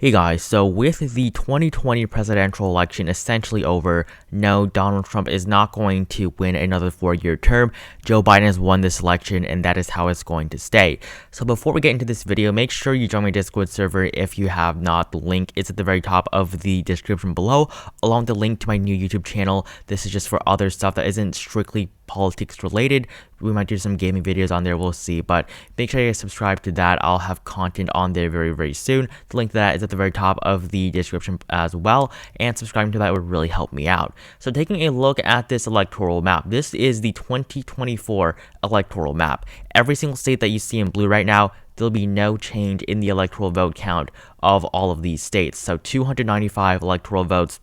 Hey guys, so with the 2020 presidential election essentially over, no, Donald Trump is not going to win another 4-year term. Joe Biden has won this election and that is how it's going to stay. So before we get into this video, make sure you join my Discord server if you have not. The link is at the very top of the description below, along with the link to my new YouTube channel. This is just for other stuff that isn't strictly politics related. We might do some gaming videos on there, we'll see, but make sure you subscribe to that. I'll have content on there very soon. The link to that is at the very top of the description as well, and subscribing to that would really help me out. So taking a look at this electoral map, this is the 2024 electoral map. Every single state that you see in blue right now, there'll be no change in the electoral vote count of all of these states. So 295 electoral votes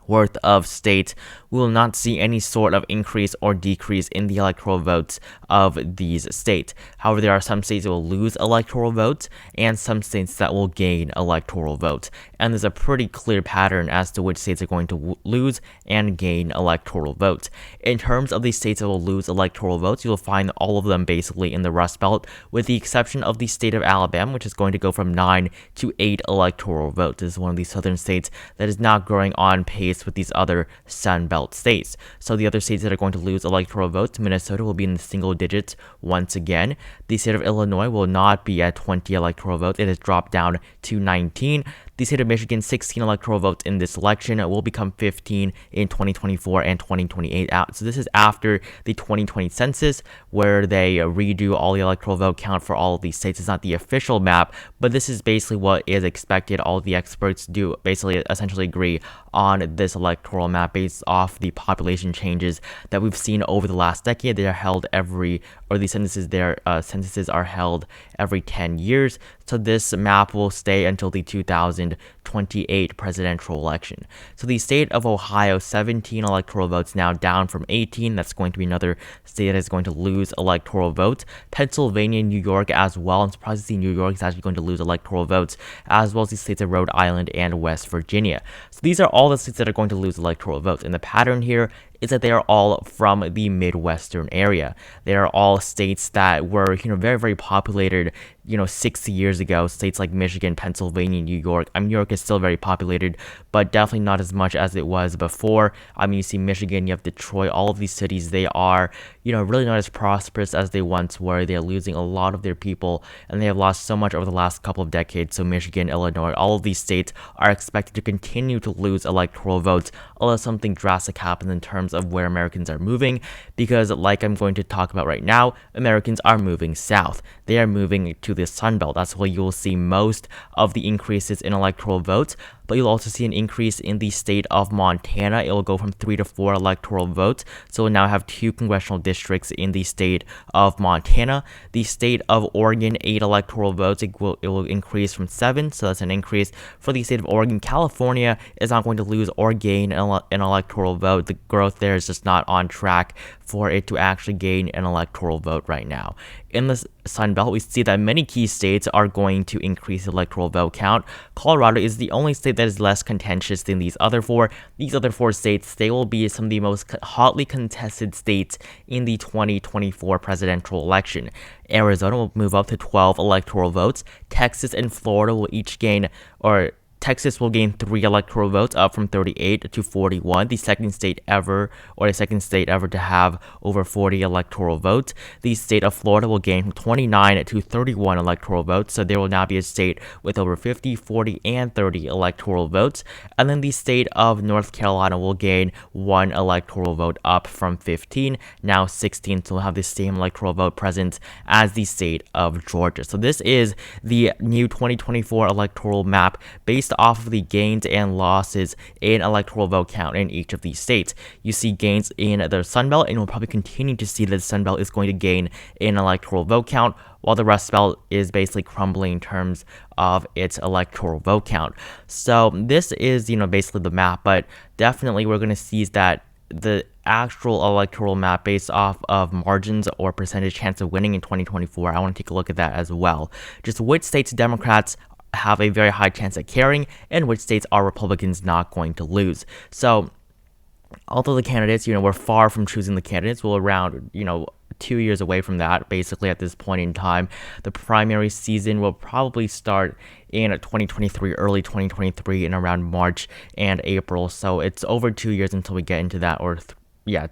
worth of states, we will not see any sort of increase or decrease in the electoral votes of these states. However, there are some states that will lose electoral votes and some states that will gain electoral votes. And there's a pretty clear pattern as to which states are going to lose and gain electoral votes. In terms of the states that will lose electoral votes, you'll find all of them basically in the Rust Belt, with the exception of the state of Alabama, which is going to go from 9 to 8 electoral votes. This is one of these southern states that is not growing on pace with these other Sun Belt states. So the other states that are going to lose electoral votes, Minnesota will be in the single digits once again. The state of Illinois will not be at 20 electoral votes. It has dropped down to 19. The state of Michigan, 16 electoral votes in this election. It will become 15 in 2024 and 2028 out. So this is after the 2020 census, where they redo all the electoral vote count for all of these states. It's not the official map, but this is basically what is expected. All of the experts do basically essentially agree on this electoral map based off the population changes that we've seen over the last decade. They are held these censuses are held every 10 years. So this map will stay until the 2028 presidential election. So the state of Ohio, 17 electoral votes now, down from 18. That's going to be another state that is going to lose electoral votes. Pennsylvania, New York as well. I'm surprised to see New York is actually going to lose electoral votes, as well as the states of Rhode Island and West Virginia. So these are all the states that are going to lose electoral votes. And the pattern here is that they are all from the Midwestern area. They are all states that were, very populated, 60 years ago. States like Michigan, Pennsylvania, New York. New York is still very populated, but definitely not as much as it was before. You see Michigan, you have Detroit, all of these cities, they are, really not as prosperous as they once were. They are losing a lot of their people, and they have lost so much over the last couple of decades. So Michigan, Illinois, all of these states are expected to continue to lose electoral votes unless something drastic happens in terms of where Americans are moving, because like I'm going to talk about right now, Americans are moving south. They are moving to the Sun Belt. That's where you'll see most of the increases in electoral votes. But you'll also see an increase in the state of Montana. It will go from 3 to 4 electoral votes. So we'll now have 2 congressional districts in the state of Montana. The state of Oregon, 8 electoral votes. It will increase from 7. So that's an increase for the state of Oregon. California is not going to lose or gain an electoral vote. The growth there is just not on track for it to actually gain an electoral vote right now. In the Sun Belt, we see that many key states are going to increase the electoral vote count. Colorado is the only state that is less contentious than these other 4. These other 4 states, they will be some of the most hotly contested states in the 2024 presidential election. Arizona will move up to 12 electoral votes. Texas and Florida will each gain, Texas will gain 3 electoral votes, up from 38 to 41, the second state ever to have over 40 electoral votes. The state of Florida will gain from 29 to 31 electoral votes, so there will now be a state with over 50, 40, and 30 electoral votes. And then the state of North Carolina will gain 1 electoral vote, up from 15, now 16, so we'll have the same electoral vote presence as the state of Georgia. So this is the new 2024 electoral map based off of the gains and losses in electoral vote count in each of these states. You see gains in the Sun Belt, and we'll probably continue to see that the Sun Belt is going to gain in electoral vote count, while the Rust Belt is basically crumbling in terms of its electoral vote count. So this is, basically the map, but definitely we're going to see that the actual electoral map based off of margins or percentage chance of winning in 2024, I want to take a look at that as well. Just which states Democrats have a very high chance at carrying, and which states are Republicans not going to lose. So although the candidates, we're far from choosing the candidates, we'll around, 2 years away from that. Basically, at this point in time, the primary season will probably start in 2023, early 2023, in around March and April. So it's over 2 years until we get into that, or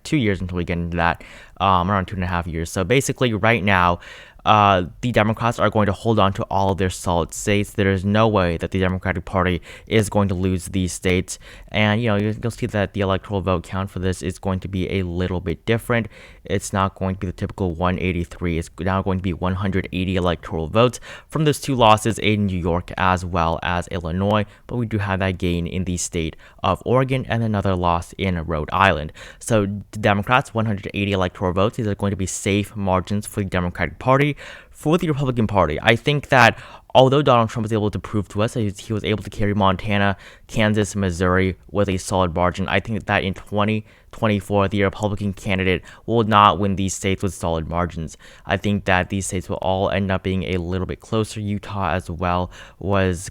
2 years until we get into that, around 2.5 years. So basically, right now, the Democrats are going to hold on to all of their solid states. There is no way that the Democratic Party is going to lose these states. And, you'll see that the electoral vote count for this is going to be a little bit different. It's not going to be the typical 183. It's now going to be 180 electoral votes from those two losses in New York as well as Illinois. But we do have that gain in the state of Oregon and another loss in Rhode Island. So the Democrats, 180 electoral votes. These are going to be safe margins for the Democratic Party. For the Republican Party, I think that although Donald Trump was able to prove to us that he was able to carry Montana, Kansas, and Missouri with a solid margin, I think that in 2024, the Republican candidate will not win these states with solid margins. I think that these states will all end up being a little bit closer. Utah as well was,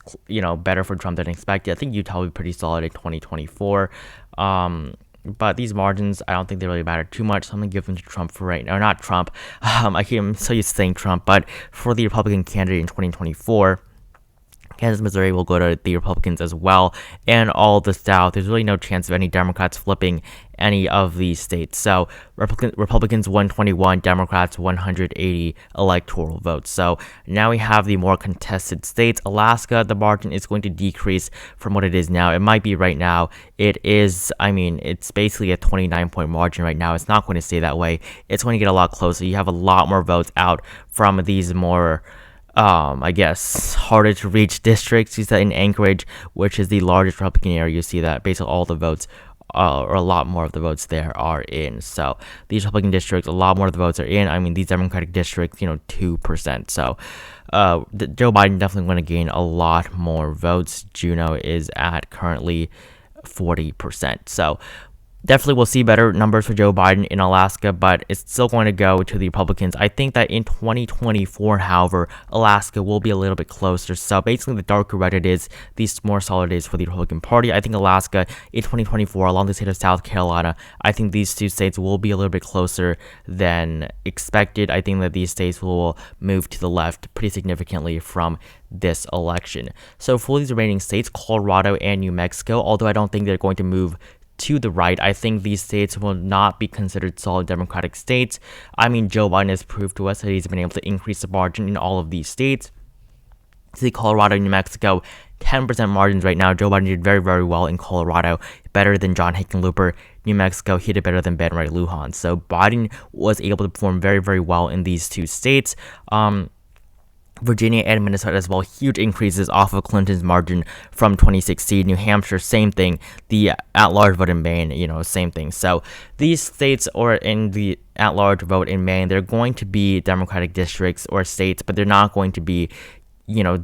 better for Trump than expected. I think Utah will be pretty solid in 2024. But these margins, I don't think they really matter too much. So I'm going to give them to Trump for right now. Or not Trump. I'm so used to saying Trump. But for the Republican candidate in 2024, Kansas, Missouri will go to the Republicans as well. And all the South, there's really no chance of any Democrats flipping any of these states. So Republicans 121, Democrats 180 electoral votes. So now we have the more contested states. Alaska, the margin is going to decrease from what it is now. It might be right now. It's basically a 29-point margin right now. It's not going to stay that way. It's going to get a lot closer. You have a lot more votes out from these more harder to reach districts. You see that in Anchorage, which is the largest Republican area, you see that basically all the votes, or a lot more of the votes there are in. So these Republican districts, a lot more of the votes are in. These Democratic districts, 2%. So Joe Biden definitely going to gain a lot more votes. Juneau is at currently 40%. So definitely we'll see better numbers for Joe Biden in Alaska, but it's still going to go to the Republicans. I think that in 2024, however, Alaska will be a little bit closer. So basically, the darker red it is, the more solid it is for the Republican Party. I think Alaska in 2024, along the state of South Carolina, I think these two states will be a little bit closer than expected. I think that these states will move to the left pretty significantly from this election. So for these remaining states, Colorado and New Mexico, although I don't think they're going to move to the right, I think these states will not be considered solid Democratic states. Joe Biden has proved to us that he's been able to increase the margin in all of these states. See, Colorado and New Mexico, 10% margins right now. Joe Biden did very, very well in Colorado, better than John Hickenlooper. New Mexico, he did better than Ben Ray Lujan. So Biden was able to perform very, very well in these two states. Virginia and Minnesota as well, huge increases off of Clinton's margin from 2016. New Hampshire, same thing. The at-large vote in Maine, same thing. So these states, or in the at-large vote in Maine, they're going to be Democratic districts or states, but they're not going to be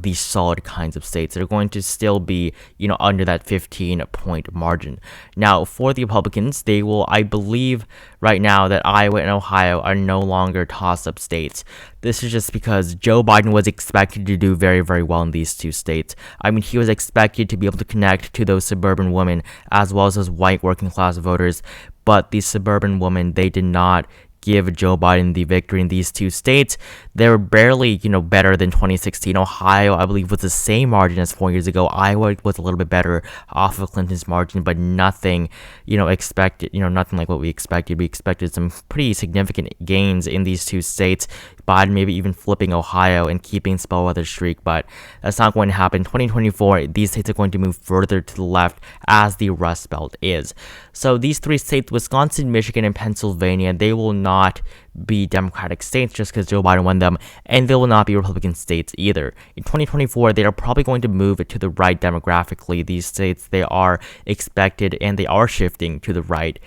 these solid kinds of states. They're going to still be, under that 15-point margin. Now, for the Republicans, they will, I believe right now that Iowa and Ohio are no longer toss-up states. This is just because Joe Biden was expected to do very, very well in these two states. He was expected to be able to connect to those suburban women as well as those white working-class voters, but these suburban women, they did not give Joe Biden the victory in these two states. They were barely, better than 2016. Ohio, I believe, was the same margin as 4 years ago. Iowa was a little bit better off of Clinton's margin, but nothing, expected, nothing like what we expected. We expected some pretty significant gains in these two states. Biden maybe even flipping Ohio and keeping spellweather streak, but that's not going to happen. 2024, these states are going to move further to the left as the Rust Belt is. So these three states, Wisconsin, Michigan, and Pennsylvania, they will not be Democratic states just because Joe Biden won them, and they will not be Republican states either. In 2024, they are probably going to move to the right demographically. These states, they are expected and they are shifting to the right.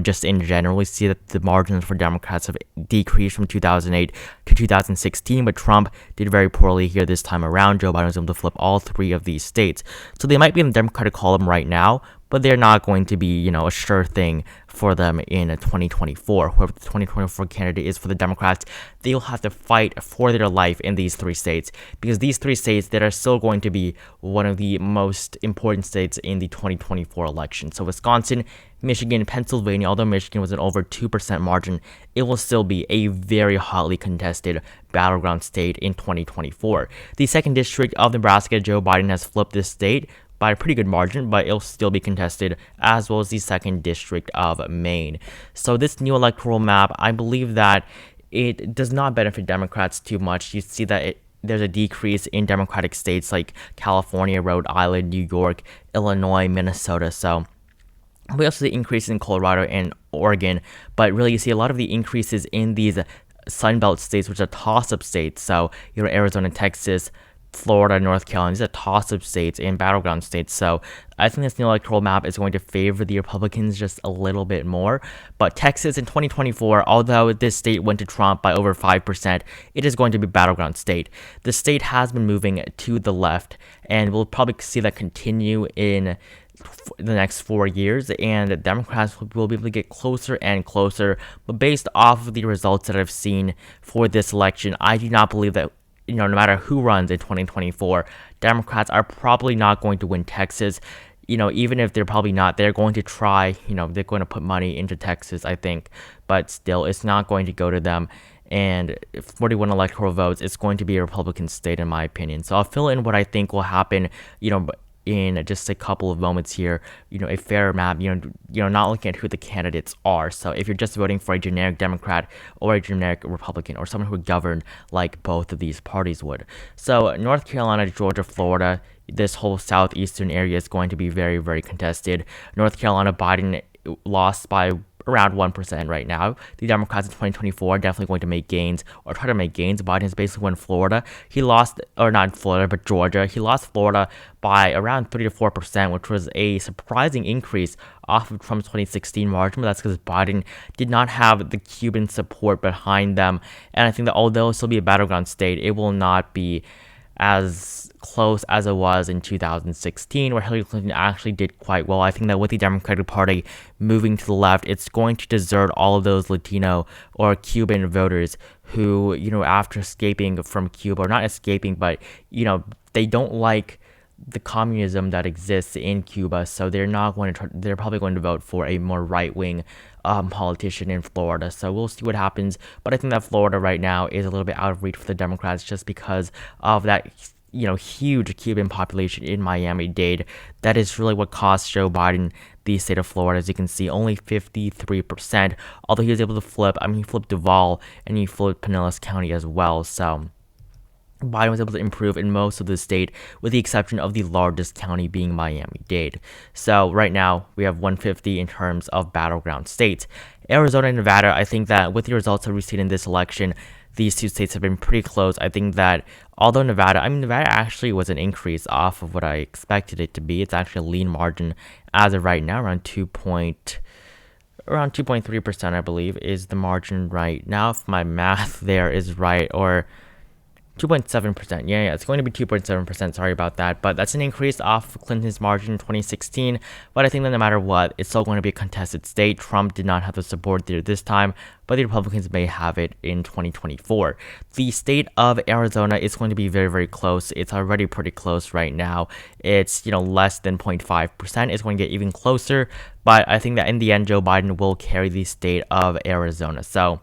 Just in general, we see that the margins for Democrats have decreased from 2008 to 2016, but Trump did very poorly here this time around. Joe Biden was able to flip all three of these states. So they might be in the Democratic column right now, but they're not going to be, a sure thing for them in 2024. Whoever the 2024 candidate is for the Democrats, they'll have to fight for their life in these three states, because these three states that are still going to be one of the most important states in the 2024 election. So Wisconsin, Michigan, Pennsylvania, although Michigan was an over 2% margin, it will still be a very hotly contested battleground state in 2024. The 2nd District of Nebraska, Joe Biden has flipped this state by a pretty good margin, but it'll still be contested, as well as the 2nd District of Maine. So this new electoral map, I believe that it does not benefit Democrats too much. You see that there's a decrease in Democratic states like California, Rhode Island, New York, Illinois, Minnesota. So we also see increases in Colorado and Oregon, but really you see a lot of the increases in these Sunbelt states, which are toss-up states. So, Arizona, Texas, Florida, North Carolina, these are toss-up states and battleground states. So I think this new electoral map is going to favor the Republicans just a little bit more. But Texas in 2024, although this state went to Trump by over 5%, it is going to be a battleground state. The state has been moving to the left, and we'll probably see that continue in the next 4 years, and Democrats will be able to get closer and closer. But based off of the results that I've seen for this election, I do not believe that, no matter who runs in 2024, Democrats are probably not going to win Texas. Even if they're probably not, they're going to try, they're going to put money into Texas, I think, but still, it's not going to go to them. And 41 electoral votes, it's going to be a Republican state, in my opinion. So I'll fill in what I think will happen, in just a couple of moments here, a fair map, not looking at who the candidates are. So if you're just voting for a generic Democrat or a generic Republican or someone who would govern like both of these parties would. So North Carolina, Georgia, Florida, this whole southeastern area is going to be very, very contested. North Carolina, Biden lost by around 1% right now. The Democrats in 2024 are definitely going to make gains or try to make gains. Biden has basically won Florida. He lost, or not Florida, but Georgia. He lost Florida by around 3 to 4%, which was a surprising increase off of Trump's 2016 margin, but that's because Biden did not have the Cuban support behind them. And I think that although it'll still be a battleground state, it will not be as close as it was in 2016, where Hillary Clinton actually did quite well. I think that with the Democratic Party moving to the left, it's going to desert all of those Latino or Cuban voters who, after escaping from Cuba, or not escaping, but, they don't like the communism that exists in Cuba, so they're not going to they're probably going to vote for a more right-wing politician in Florida. So we'll see what happens, but I think that Florida right now is a little bit out of reach for the Democrats just because of that huge Cuban population in Miami-Dade. That is really what cost Joe Biden the state of Florida. As you can see, only 53%, although he was able to flip, he flipped Duval and he flipped Pinellas County as well. So Biden was able to improve in most of the state, with the exception of the largest county being Miami-Dade. So right now, we have 150 in terms of battleground states. Arizona and Nevada, I think that with the results that we've seen in this election, these two states have been pretty close. I think that although Nevada actually was an increase off of what I expected it to be. It's actually a lean margin as of right now, around 2.3%, I believe, is the margin right now, if my math there is right, or 2.7%. Yeah, it's going to be 2.7%. Sorry about that. But that's an increase off of Clinton's margin in 2016. But I think that no matter what, it's still going to be a contested state. Trump did not have the support there this time, but the Republicans may have it in 2024. The state of Arizona is going to be very, very close. It's already pretty close right now. It's, less than 0.5%. It's going to get even closer. But I think that in the end, Joe Biden will carry the state of Arizona. So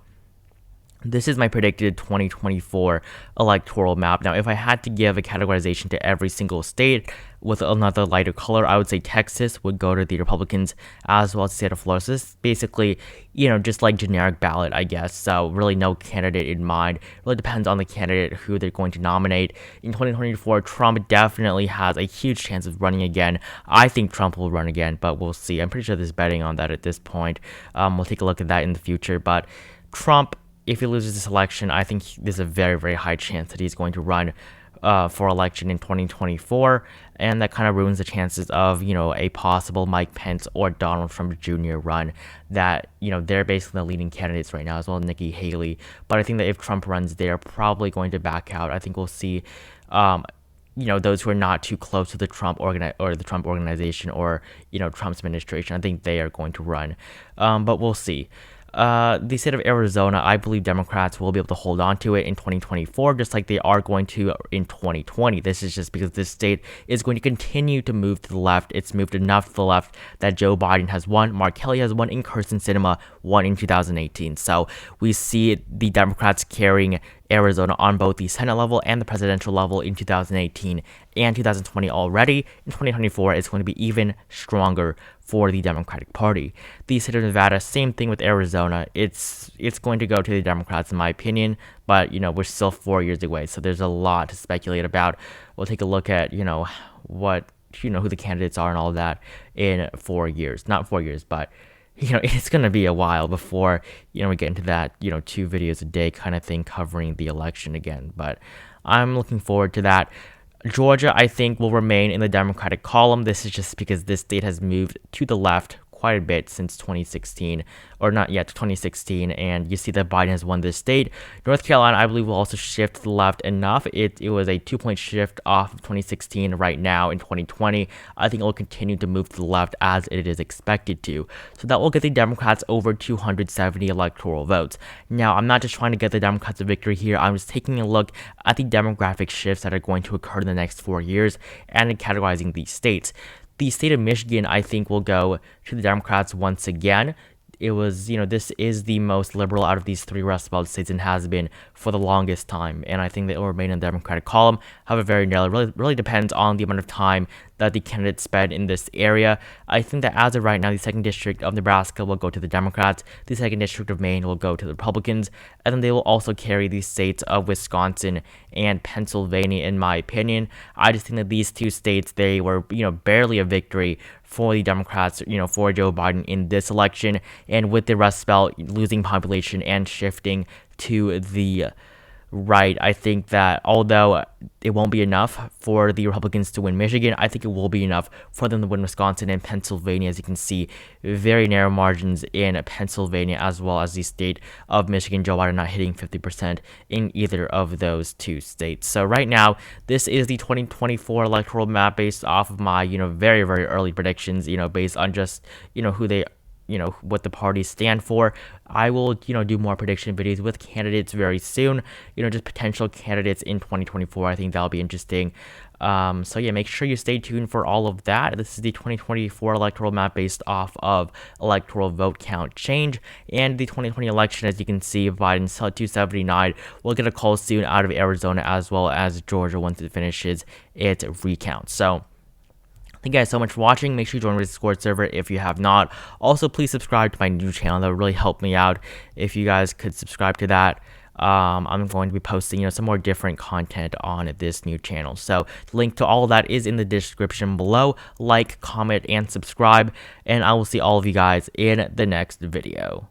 this is my predicted 2024 electoral map. Now, if I had to give a categorization to every single state with another lighter color, I would say Texas would go to the Republicans, as well as the state of Florida. So this is basically, just like generic ballot, I guess. So really no candidate in mind. It really depends on the candidate who they're going to nominate. In 2024, Trump definitely has a huge chance of running again. I think Trump will run again, but we'll see. I'm pretty sure there's betting on that at this point. We'll take a look at that in the future. But Trump, if he loses this election, I think there's a very, very high chance that he's going to run for election in 2024, and that kind of ruins the chances of, a possible Mike Pence or Donald Trump Jr. run. That, they're basically the leading candidates right now, as well as Nikki Haley. But I think that if Trump runs, they're probably going to back out. I think we'll see, those who are not too close to the Trump organization or Trump's administration. I think they are going to run, but we'll see. The state of Arizona, I believe Democrats will be able to hold on to it in 2024, just like they are going to in 2020. This is just because this state is going to continue to move to the left. It's moved enough to the left that Joe Biden has won, Mark Kelly has won, and Kyrsten Sinema won in 2018. So we see the Democrats carrying Arizona on both the Senate level and the presidential level in 2018 and 2020 already. In 2024, it's going to be even stronger for the Democratic Party. The state of Nevada, same thing with Arizona. It's going to go to the Democrats in my opinion, but we're still 4 years away, so there's a lot to speculate about. We'll take a look at what who the candidates are and all of that in 4 years. Not 4 years, but it's going to be a while before, we get into that, 2 videos a day kind of thing covering the election again. But I'm looking forward to that. Georgia, I think, will remain in the Democratic column. This is just because this state has moved to the left quite a bit since 2016, or not yet, 2016, and you see that Biden has won this state. North Carolina, I believe, will also shift to the left enough. It was a 2-point shift off of 2016 right now in 2020. I think it will continue to move to the left as it is expected to. So that will get the Democrats over 270 electoral votes. Now, I'm not just trying to get the Democrats a victory here. I'm just taking a look at the demographic shifts that are going to occur in the next 4 years and categorizing these states. The state of Michigan, I think, will go to the Democrats once again. It was, this is the most liberal out of these 3 Rust Belt states and has been for the longest time. And I think that it will remain in the Democratic column. However, very narrow. Really depends on the amount of time that the candidates spend in this area. I think that as of right now, the 2nd District of Nebraska will go to the Democrats. The 2nd District of Maine will go to the Republicans. And then they will also carry the states of Wisconsin and Pennsylvania, in my opinion. I just think that these 2 states, they were, barely a victory for the Democrats, for Joe Biden in this election. And with the Rust Belt losing population and shifting to the right, I think that although it won't be enough for the Republicans to win Michigan, I think it will be enough for them to win Wisconsin and Pennsylvania. As you can see, very narrow margins in Pennsylvania as well as the state of Michigan. Joe Biden not hitting 50% in either of those 2 states. So right now, this is the 2024 electoral map based off of my, very, very early predictions, based on just, who they what the parties stand for. I will, do more prediction videos with candidates very soon, just potential candidates in 2024. I think that'll be interesting. So yeah, make sure you stay tuned for all of that. This is the 2024 electoral map based off of electoral vote count change and the 2020 election. As you can see, Biden's 279 will get a call soon out of Arizona as well as Georgia once it finishes its recount. So thank you guys so much for watching. Make sure you join the Discord server if you have not. Also, please subscribe to my new channel. That would really help me out if you guys could subscribe to that. I'm going to be posting, some more different content on this new channel. So the link to all of that is in the description below. Like, comment, and subscribe. And I will see all of you guys in the next video.